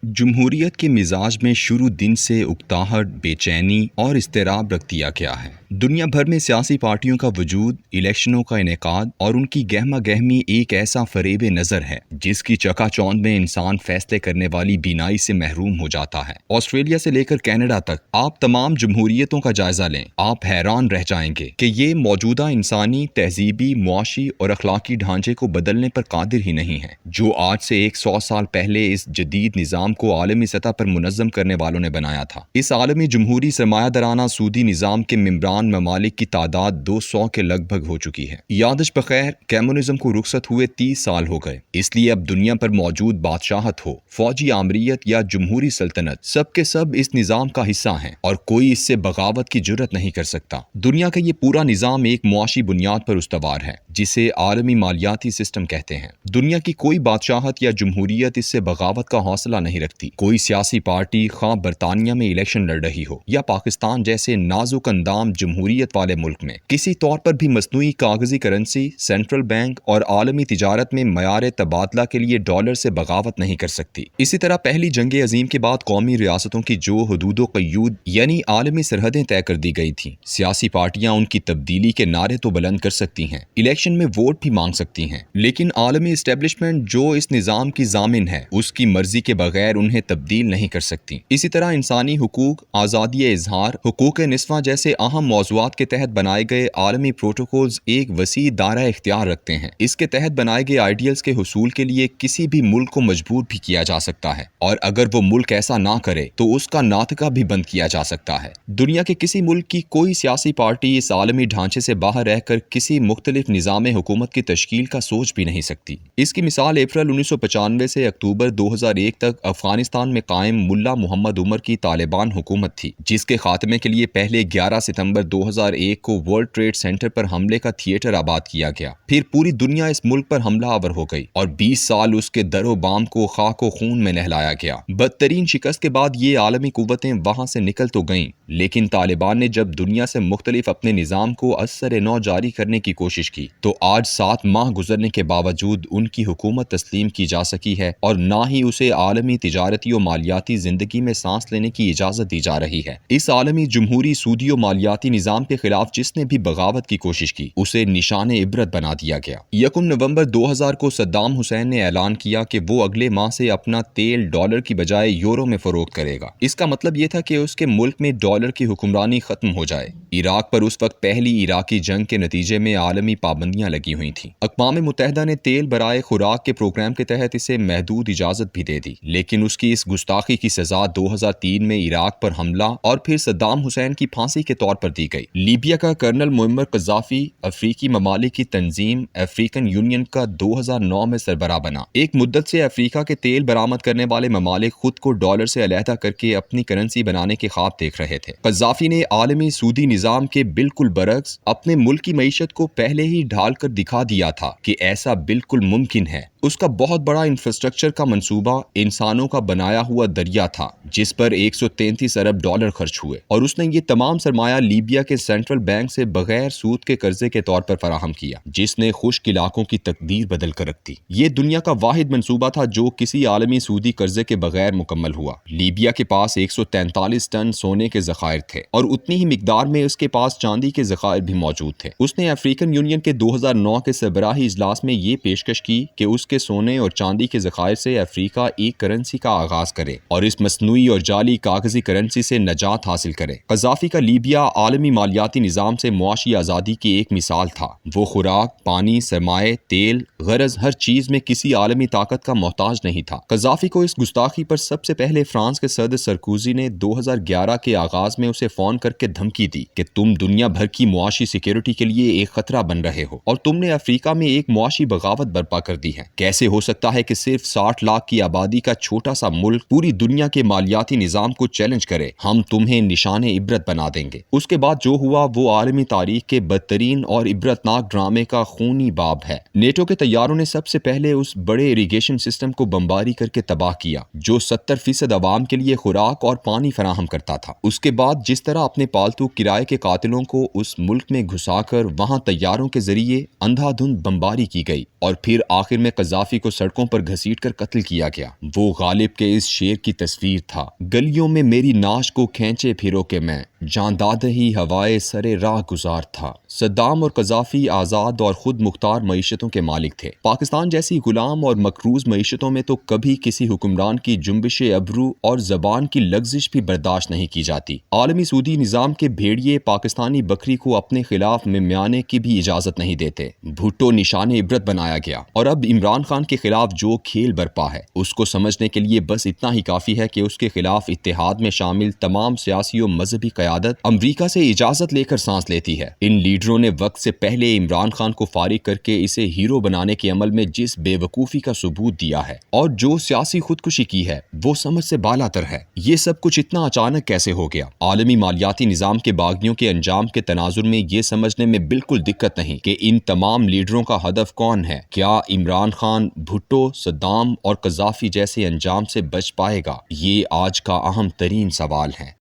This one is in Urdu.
جمہوریت کے مزاج میں شروع دن سے اکتاہٹ، بے چینی اور اضطراب رکھ دیا گیا ہے۔ دنیا بھر میں سیاسی پارٹیوں کا وجود، الیکشنوں کا انعقاد اور ان کی گہمہ گہمی ایک ایسا فریب نظر ہے جس کی چکا چوند میں انسان فیصلے کرنے والی بینائی سے محروم ہو جاتا ہے۔ آسٹریلیا سے لے کر کینیڈا تک آپ تمام جمہوریتوں کا جائزہ لیں، آپ حیران رہ جائیں گے کہ یہ موجودہ انسانی، تہذیبی، معاشی اور اخلاقی ڈھانچے کو بدلنے پر قادر ہی نہیں ہے جو آج سے 100 سال پہلے اس جدید نظام کو عالمی سطح پر منظم کرنے والوں نے بنایا تھا۔ اس عالمی جمہوری سرمایہ دارانہ سودی نظام کے ممبران ممالک کی تعداد 200 کے لگ بھگ ہو چکی ہے۔ یادش بخیر، کمیونزم کو رخصت ہوئے 30 سال ہو گئے، اس لیے اب دنیا پر موجود بادشاہت ہو، فوجی آمریت یا جمہوری سلطنت، سب کے سب اس نظام کا حصہ ہیں اور کوئی اس سے بغاوت کی جرت نہیں کر سکتا۔ دنیا کا یہ پورا نظام ایک معاشی بنیاد پر استوار ہے جسے عالمی مالیاتی سسٹم کہتے ہیں۔ دنیا کی کوئی بادشاہت یا جمہوریت اس سے بغاوت کا حوصلہ نہیں رکھتی۔ کوئی سیاسی پارٹی، خواہ برطانیہ میں الیکشن لڑ رہی ہو یا پاکستان جیسے نازک اندام جمہوریت والے ملک میں، کسی طور پر بھی مصنوعی کاغذی کرنسی، سینٹرل بینک اور عالمی تجارت میں معیار تبادلہ کے لیے ڈالر سے بغاوت نہیں کر سکتی۔ اسی طرح پہلی جنگ عظیم کے بعد قومی ریاستوں کی جو حدود و قیود یعنی عالمی سرحدیں طے کر دی گئی تھیں، سیاسی پارٹیاں ان کی تبدیلی کے نعرے تو بلند کر سکتی ہیں، الیکشن میں ووٹ بھی مانگ سکتی ہیں، لیکن عالمی اسٹیبلشمنٹ جو اس نظام کی ضامن ہے، اس کی مرضی کے بغیر انہیں تبدیل نہیں کر سکتی۔ اسی طرح انسانی حقوق، آزادی اظہار، حقوق نسواں جیسے اہم موضوعات کے تحت بنائے گئے عالمی پروٹوکولز ایک وسیع دائرہ اختیار رکھتے ہیں۔ اس کے تحت بنائے گئے آئیڈیلز کے حصول کے لیے کسی بھی ملک کو مجبور بھی کیا جا سکتا ہے، اور اگر وہ ملک ایسا نہ کرے تو اس کا ناطقہ بھی بند کیا جا سکتا ہے۔ دنیا کے کسی ملک کی کوئی سیاسی پارٹی اس عالمی ڈھانچے سے باہر رہ کر کسی مختلف نظام حکومت کی تشکیل کا سوچ بھی نہیں سکتی۔ اس کی مثال اپریل 1995 سے اکتوبر 2001 تک افغانستان میں قائم ملا محمد عمر کی طالبان حکومت تھی، جس کے خاتمے کے لیے پہلے 11 ستمبر 2001 کو ورلڈ ٹریڈ سینٹر پر حملے کا تھیٹر آباد کیا گیا۔ پھر پوری دنیا اس ملک پر حملہ آور ہو گئی اور 20 سال اس کے در و بام کو خاک و خون میں نہلایا گیا۔ بدترین شکست کے بعد یہ عالمی قوتیں وہاں سے نکل تو گئیں، لیکن طالبان نے جب دنیا سے مختلف اپنے نظام کو ازسر نو جاری کرنے کی کوشش کی تو آج 7 ماہ گزرنے کے باوجود ان کی حکومت تسلیم کی جا سکی ہے اور نہ ہی اسے عالمی تجارتی و مالیاتی زندگی میں سانس لینے کی اجازت دی جا رہی ہے۔ اس عالمی جمہوری سودی و مالیاتی نظام کے خلاف جس نے بھی بغاوت کی کوشش کی، اسے نشان عبرت بنا دیا گیا۔ 1 نومبر 2000 کو صدام حسین نے اعلان کیا کہ وہ اگلے ماہ سے اپنا تیل ڈالر کی بجائے یورو میں فروخت کرے گا۔ اس کا مطلب یہ تھا کہ اس کے ملک میں ڈالر کی حکمرانی ختم ہو جائے۔ عراق پر اس وقت پہلی عراقی جنگ کے نتیجے میں عالمی پابندیاں لگی ہوئی تھیں۔ اقوام متحدہ نے تیل برائے خوراک کے پروگرام کے تحت اسے محدود اجازت بھی دے دی، لیکن اس کی اس گستاخی کی سزا 2003 میں عراق پر حملہ اور پھر صدام حسین کی پھانسی کے طور پر دی گئی۔ لیبیا کا کرنل معمر قذافی افریقی ممالک کی تنظیم افریقن یونین کا 2009 میں سربراہ بنا۔ ایک مدت سے افریقہ کے تیل برآمد کرنے والے ممالک خود کو ڈالر سے علیحدہ کر کے اپنی کرنسی بنانے کے خواب دیکھ رہے تھے۔ قذافی نے عالمی سودی نظام کے بالکل برعکس اپنے ملک کی معیشت کو پہلے ہی ڈھال کر دکھا دیا تھا کہ ایسا بالکل ممکن ہے۔ اس کا بہت بڑا انفراسٹرکچر کا منصوبہ انسانوں کا بنایا ہوا دریا تھا جس پر 133 ارب ڈالر خرچ ہوئے، اور اس نے یہ تمام سرمایہ لیبیا کے سینٹرل بینک سے بغیر سود کے قرضے کے طور پر فراہم کیا، جس نے خشک علاقوں کی تقدیر بدل کر رکھ دی۔ یہ دنیا کا واحد منصوبہ تھا جو کسی عالمی سودی قرضے کے بغیر مکمل ہوا۔ لیبیا کے پاس 143 ٹن سونے کے ذخائر تھے اور اتنی ہی مقدار میں اس کے پاس چاندی کے ذخائر بھی موجود تھے۔ اس نے افریقن یونین کے 2009 کے سربراہی اجلاس میں یہ پیشکش کی کہ اس کے سونے اور چاندی کے ذخائر سے افریقہ ایک کرنسی کا آغاز کرے اور اس مصنوعی اور جعلی کاغذی کرنسی سے نجات حاصل کرے۔ قذافی کا لیبیا عالمی مالیاتی نظام سے معاشی آزادی کی ایک مثال تھا۔ وہ خوراک، پانی، سرمایہ، تیل، غرض ہر چیز میں کسی عالمی طاقت کا محتاج نہیں تھا۔ قذافی کو اس گستاخی پر سب سے پہلے فرانس کے صدر سرکوزی نے 2011 کے آغاز میں اسے فون کر کے دھمکی دی کہ تم دنیا بھر کی معاشی سیکیورٹی کے لیے ایک خطرہ بن رہے ہو اور تم نے افریقہ میں ایک معاشی بغاوت برپا کر دی ہے۔ کیسے ہو سکتا ہے کہ صرف 60 لاکھ کی آبادی کا چھوٹا سا ملک پوری دنیا کے مالیاتی نظام کو چیلنج کرے؟ ہم تمہیں نشان عبرت بنا دیں گے۔ اس کے بعد جو ہوا وہ عالمی تاریخ کے بدترین اور عبرتناک ڈرامے کا خونی باب ہے۔ نیٹو کے طیاروں نے سب سے پہلے اس بڑے اریگیشن سسٹم کو بمباری کر کے تباہ کیا جو 70% عوام کے لیے خوراک اور پانی فراہم کرتا تھا۔ اس کے بعد جس طرح اپنے پالتو کرائے کے قاتلوں کو اس ملک میں گھسا کر وہاں طیاروں کے ذریعے ذریعے اندھا دھند بمباری کی گئی اور پھر آخر میں قذافی کو سڑکوں پر گھسیٹ کر قتل کیا گیا۔ وہ غالب کے اس شعر کی تصویر تھا، گلیوں میں میری ناش کو کھینچے پھرو کے میں، جانداد ہی ہوائے سرے راہ گزار تھا۔ صدام اور قذافی آزاد اور خود مختار معیشتوں کے مالک تھے۔ پاکستان جیسی غلام اور مقروض معیشتوں میں تو کبھی کسی حکمران کی جنبش ابرو اور زبان کی لغزش بھی برداشت نہیں کی جاتی۔ عالمی سودی نظام کے بھیڑیے پاکستانی بکری کو اپنے خلاف ممیانے کی بھی اجازت نہیں دیتے۔ بھٹو نشان عبرت بنایا گیا اور اب عمران خان کے خلاف جو کھیل برپا ہے اس کو سمجھنے کے لیے بس اتنا ہی کافی ہے کہ اس کے خلاف اتحاد میں شامل تمام سیاسی و مذہبی قیادت امریکہ سے اجازت لے کر سانس لیتی ہے۔ ان لیڈروں نے وقت سے پہلے عمران خان کو فارغ کر کے اسے ہیرو بنانے کے عمل میں جس بے وقوفی کا ثبوت دیا ہے اور جو سیاسی خودکشی کی ہے وہ سمجھ سے بالا تر ہے۔ یہ سب کچھ اتنا اچانک کیسے ہو گیا؟ عالمی مالیاتی نظام کے باغیوں کے انجام کے تناظر میں یہ سمجھنے میں بالکل دقت نہیں کہ ان تمام لیڈروں کا ہدف کون ہے۔ کیا عمران خان بھٹو، صدام اور قذافی جیسے انجام سے بچ پائے گا؟ یہ آج کا اہم ترین سوال ہے۔